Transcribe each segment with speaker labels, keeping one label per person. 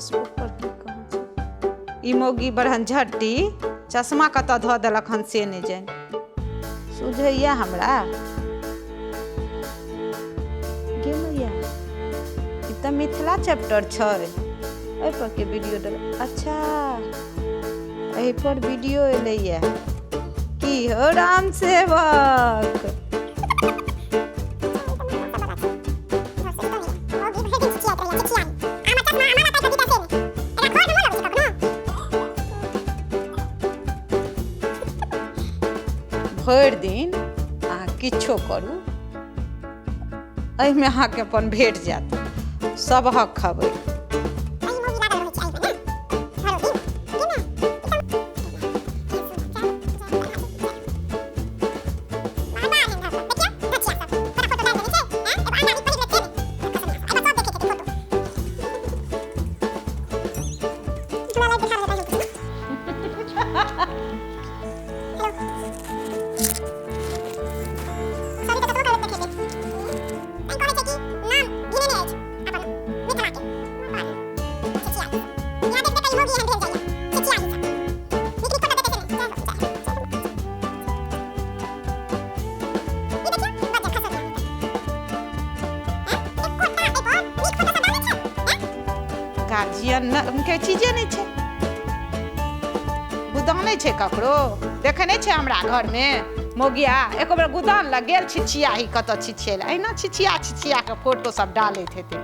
Speaker 1: Facebook पर की कहै छै ई मौगी बड़हन झट्टी चश्मा कतऽ धऽ देलक हन से नहि जानि सुझैया हमरा गे मैया ई तऽ मिथिला चैप्टर छै एहि पर के वीडियो डाल अच्छा एहि पर वीडियो एलैया की हो राम सेवक भरि दिन अहाँ किछो करू एहिमे अहाँके अपन भेट जायत सबहक खबै गार्जियन के चीजे नहीं छै गुदान नहीं छै ककरो देखे नहीं छै हमरा घर में मोगिया एको बेर गुदान लग गेल छिछियाही कतऽ छिछियल अहिना छिछिया छिछिया के फोटो सब डालैत हेतै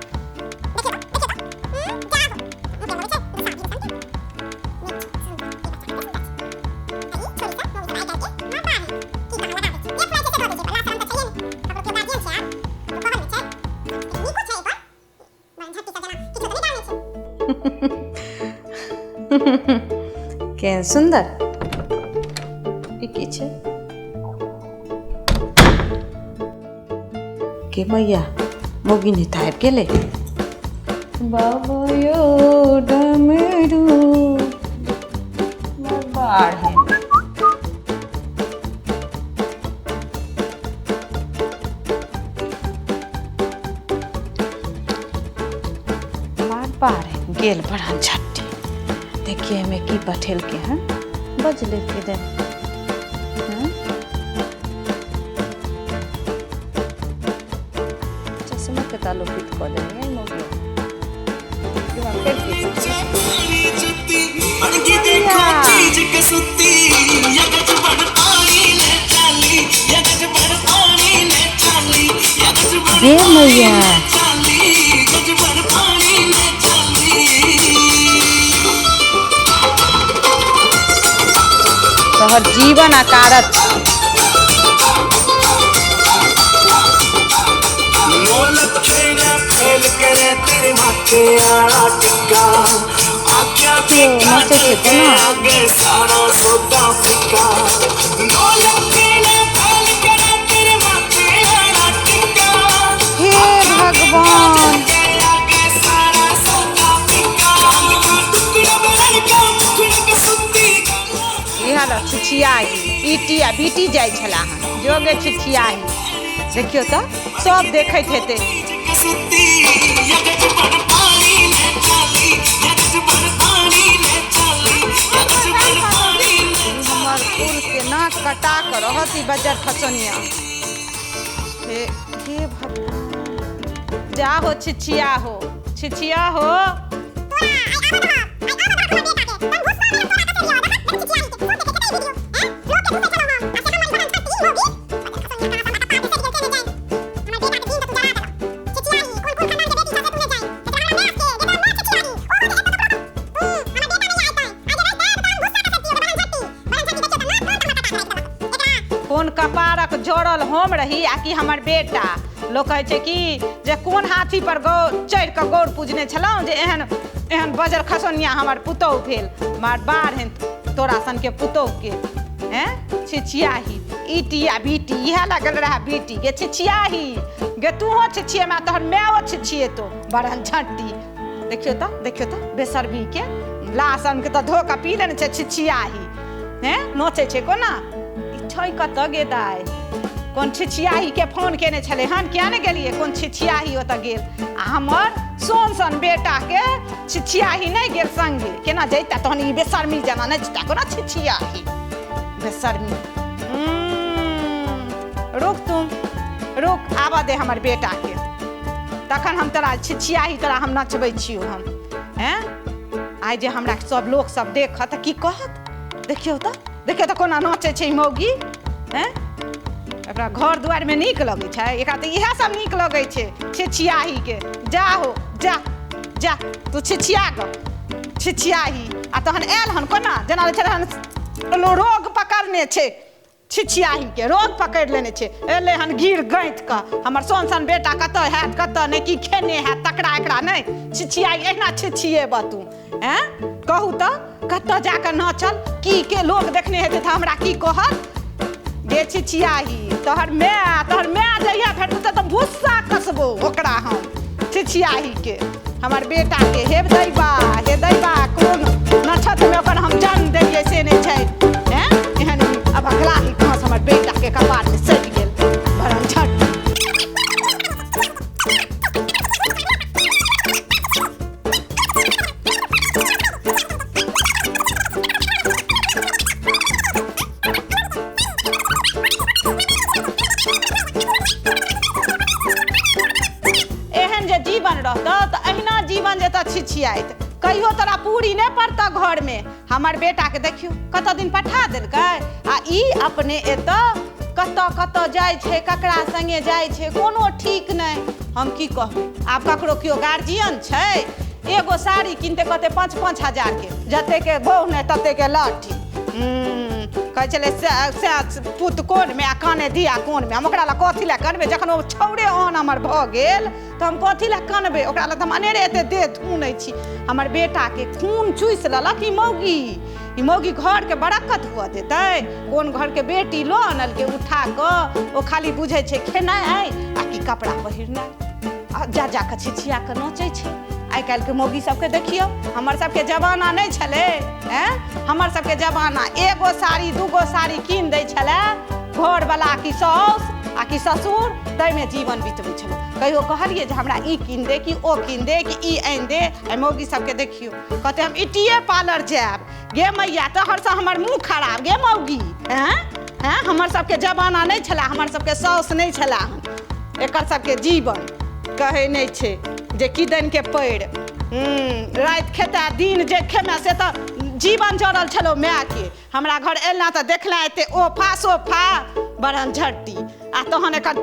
Speaker 1: केहन सुंदर ई की छै के मैया मोगी नहीं तऽ आबि गेलै बाबा यो डमरू बाढ़े बाढ़े गेल बड़ा झट्टी देखिए हमें की पठेल के हैं बजले के दिन चश्मा के ताल्लुक को देंगे मोगी मैया तोहर जीवन अकारत भगवान छिछियाही ईटी आ बीटी जाइ छला हन जोगे छिछियाही देखियो तऽ सब देखैत हेतै हमर कुल के नाक कटा कर रहत ई बजर खसनिया हे भगवान जा हो छिछिया हो कोन कपारक जोड़ल हम रही आ कि हमर बेटा लोग कहै छै कि जे कोन हाथी पर चढ़ि कऽ गौर पूजने छलहुँ जे एहन बजर खसनिया हमर पुतौह भेल मार बाढ़ तोरा सन के पुतौह के हैं छिछियाही ईटी आ बीटी इएह लागल रहा बीटी गे छिछियाही गे तू हो छिछिए मैं तोहर मैओ छिछिए तो बड़हन झट्टी देखियो तो बेसरमी के लासन के तो धो के पी लेने छै छिछियाही हैं नोचे छै कोना छै कतऽ गे दाइ कोन छिछियाही के फोन केने छले हन किया ने गेलिए कोन छिछियाही ओतऽ गेल आ हमर सोन सन बेटा के छिछियाही नहीं गेल संगे केना जैता तहन ई बेशर्मी जना नहीं जैता कोना छिछियाही बेशर्मी। रुक तुम रुक आवा दे हमर बेटा के तखन हम तोरा छिछियाही तोरा हम नचबै छियौ हम हैं। आइ जे हमरा सब लोग सब देखत की कहत देखियौ तऽ कोना नाचै छै मौगी हैं। एकरा घर दुआर में नीक लगै छै एकरा तऽ इएह सब नीक लगै छै छिछियाही के। जा हो जा जा तू छिछिया ग छिछियाही आ तहन आयल हन कोना जेना रोग पकड़ने छै छिछियाही के रोग पकड़ि लेने छै एले हन गिर गैंत कऽ हमर सोन सन बेटा कतऽ हैत कतऽ नहि की खेने हैत तकरा एकरा नहि छिछियाही एहिना छिछिएब तू हैं। कहू तऽ कतऽ जाकऽ नाचल की के लोग देखने हेतै तऽ हमरा की कहत गे छिछियाही तोहर माय जहिया भेटतै तऽ भुस्सा कसबो ओकरा हम छिछियाही के हमर बेटा के हे दैबा कोन नक्षत्र में ओकर हम जन्म देलियै से नहीं छै हैं। एहन अब अगला ही घास हमर बेटा के कपार में सटि गेल भरम झट। एहन जे जीवन रहता तो अहिना जीवन जेता छिछियाइत कहियो तोरा पूरी नहीं पड़ता घर में। हमर बेटा के देखियो कत दिन पठा देलकै आ ई अपने एतऽ कतऽ जाइ छै ककरा संगे जाइ छै कोनो ठीक नहीं। हम की कहबै आब ककरो केओ गार्जियन छै एगो साड़ी किनते कहते 5-5 हजार के जते के बहु नहीं तते के लहठी कहै छलै पुत कोन में आ काने दिया कोन में। हम ओकरा ला कथी ला करबै जखन ओ छौड़े ओहन हमर भऽ गेल तऽ हम कथी ला कनबै ओकरा ला तऽ हम अनेरे एते देह थूनै छी। हमर बेटा के खून चूसि लेलक ई मौगी घर के बरकत हुआ देतै कोन घर के बेटी लो आनल के उठा कऽ ओ खाली बुझै छै खेनाइ आ कि कपड़ा पहिरनाइ आ जा कऽ छिछिया कऽ नोचै छै। आइ काल्हि के मौगी सबके देखियौ हमर सबके जमाना नहीं छलै हैं। हमर सबके जमाना एगो साड़ी दूगो साड़ी कीन दै छलै घरवला कि साउस आ कि ससुर ताहिमे जीवन बितबै छलै। कहियो कहलियै जे हमरा ई कीन दे कि ओ कीन दे कि ई आनि दे। एहि मौगी सबके देखियौ कहते हम इटिए पार्लर जायब गे मैया तोहरसँ हमर मुँह खराब गे मौगी हैं। हमर सबके जमाना नहीं छलै हमर सबके साउस नहीं छलै एकर सबके जीवन कहै नहीं छै जे किदैन के पैर राति खेता दिन जे खेमे से तऽ जीवन जड़ल छलो माय के। हमरा घर एलना तऽ देखला एते ओफा सोफा बड़न झट्टी आ तहन एकर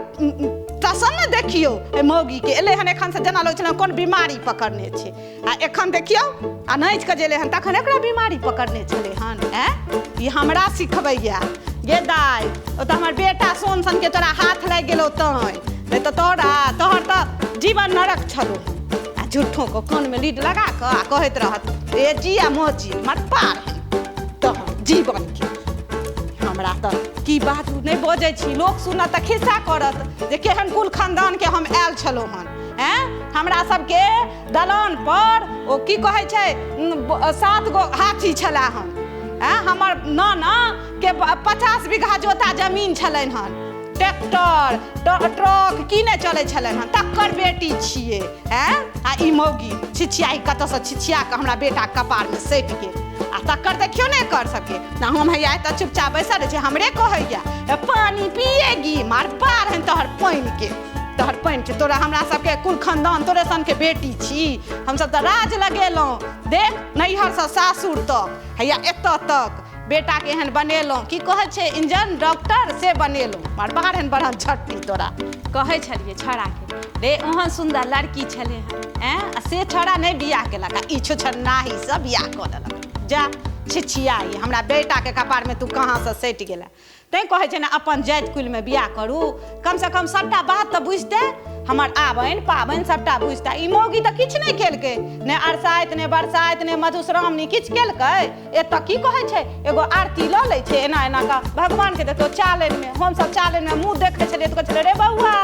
Speaker 1: तसन ने देखियो ए मौगी के एले हन एखन से जेना लगै छलै कोन बीमारी पकड़ने छै आ एखन देखियो आ नाचि कऽ जेले हन तखन एकरा बीमारी पकड़ने छलै हन ई हमरा सिखबैया गे दाइ ओ तऽ हमर बेटा सोन सन के तोरा हाथ लागि गेलौ तैं तऽ तोहर तऽ जीवन नरक छलो आ झूठों को कान में लीड लगा कऽ आ कहैत रहत ए जिया मोजी मर पार तहन जीवन के। हमरा तऽ की बाजू नहीं बजै छी लोग सुनत तऽ खिस्सा करत जे केहन कुल खानदान के हम आयल छलहुँ हन हमरा सबके दलान पर ओ की कहै छै 7 गो हाथी छलै हन हमर नाना के 50 बीघा जोता जमीन छलनि हन ट्रैक्टर ट्रक की नहीं चलै छलनि हन तकर बेटी छियै आ ई मौगी छिछियाई कतऽसँ छिछिया कऽ हमरा बेटा कपार में सटि गेल आ तकर तऽ क्यों नहीं कर सके ना हम हैया तऽ चुपचाप बैसल रहै छै हमरे कहैया पानी पिएगी मार पार हन तोहर पानि के तोरा हमरा सबके कुल खानदान तोरे सन के बेटी छी हमसब तऽ राज लगेलहुँ देख नैहरसँ सासुर तक हैया एतऽ तक बेटा के एहन बनेलहुँ की कहै छै इंजन डॉक्टर से बनेलहुँ मार बाहर हन बड़ा झट्टी तोरा कहै छलियै छौड़ा के रे ओहन सुन्दर लड़की छलै हन से छौड़ा नहीं बियाह केलक ई छुछन्नाही सब बियाह कऽ लेलक जा छिछियाई हमरा बेटा के कपार में तू कहाँ से सटि गेला तैं कहै छै ने अपन जाति कुल में बियाह करू कम से कम सबटा बात तऽ बुझते हमर आबनि पाबनि सबटा बुझता ई मौगी तऽ किछु नहीं केलकै ने अरसाइत ने बरसाइत ने मधुश्रावणी किछु केलकै एतऽ की कहै छै एगो आरती लऽ लै छै एना एना कऽ भगवान के देखियौ चालनि में हमसब चालनि में मुँह देखै छलियै तऽ कहै छलै रे बौआ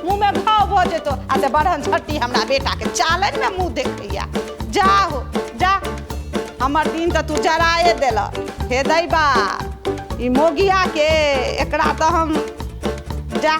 Speaker 1: मुँह में घाव भऽ जेतौ आ से बड़हन झट्टी हमरा बेटा के चालनि में मुँह देखैया जा हो जा हमर दिन तऽ तू जराए देलक हे दैबा ई मोगिया के एकरा तऽ हम जा